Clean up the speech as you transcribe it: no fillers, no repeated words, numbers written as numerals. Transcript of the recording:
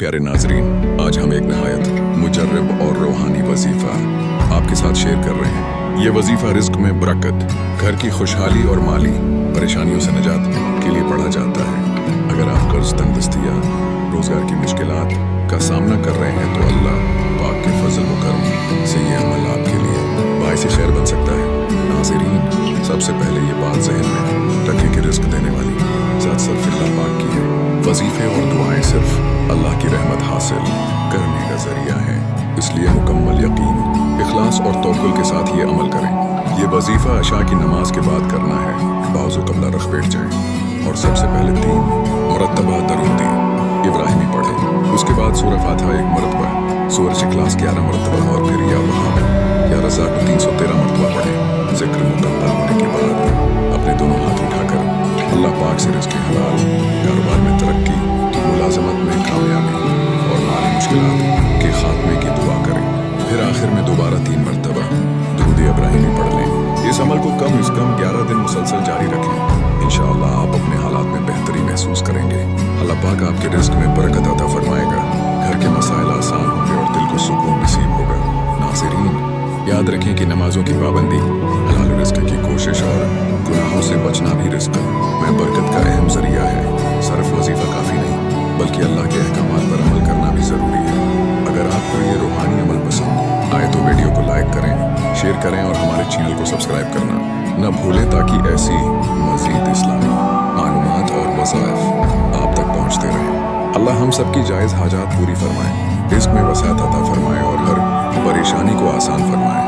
प्यारे नाजरीन, आज हम एक नहायत मुजर्रब और रूहानी वजीफा आपके साथ शेयर कर रहे हैं। ये वजीफा रिस्क में बरकत, घर की खुशहाली और माली परेशानियों से निजात के लिए पढ़ा जाता है। अगर आप कर्ज तंगदस्ती या रोजगार की मुश्किलात का सामना कर रहे हैं तो अल्लाह पाक के फजल व करम से ये अमल आपके लिए बाइस खैर बन सकता है। नाज़रीन, सबसे पहले ये बात ज़हन में रखें कि रिस्क देने वाली ज़ात सिर्फ अल्लाह पाक की है। वजीफे और दुआएं सिर्फ अल्लाह की रहमत हासिल करने का जरिया है, इसलिए मुकम्मल यकीन, इखलास और तवक्कुल के साथ ये अमल करें। ये वजीफा अशा की नमाज के बाद करना है। बाजू कबला रख बैठ जाएं और सबसे पहले 3 मुरतबा दरूद इब्राहिमी पढ़ें। उसके बाद सूरह फातिहा 1 मरतबा, सूरह इखलास 11 मरतबा और फिर या वहाब या रज़ाक 313 मरतबा पढ़ें। जिक्र मुकम्मल होने के बाद अपने दोनों हाथ उठाकर अल्लाह पाक से रिज़्क़ हलाल, कारोबार में तरक्की, मुलाजमत में कामयाबी और माली मुश्किलात के खात्मे की दुआ करें। फिर आखिर में दोबारा 3 मरतबा दुरूद इब्राहिमी पढ़ लें। इस अमल को कम से कम 11 दिन मुसलसल जारी रखें। इंशाअल्लाह आप अपने हालात में बेहतरी महसूस करेंगे। अल्लाह पाक आपके रिज़्क़ में बरकत अता फरमाएगा, घर के मसाइल आसान होंगे और दिल को सुकून नसीब होगा। नाज़रीन, याद रखें कि नमाजों की पाबंदी, हलाल रिज़्क़ की कोशिश और गुनाहों से बचना भी रिज़्क़ में बरकत का अहम ज़रिया है। सिर्फ वजीफा काफ़ी नहीं, बल्कि अल्लाह के अहकामात पर अमल करना भी ज़रूरी है। अगर आपको ये रूहानी अमल पसंद आए तो वीडियो को लाइक करें, शेयर करें और हमारे चैनल को सब्सक्राइब करना न भूलें, ताकि ऐसी मज़ीद इस्लामी मालूमात और वज़ाइफ आप तक पहुँचते रहें। अल्लाह हम सबकी जायज़ हाजात पूरी फरमाए, रिज़्क़ में वसाअत अता फरमाए और हर परेशानी को आसान फरमाए।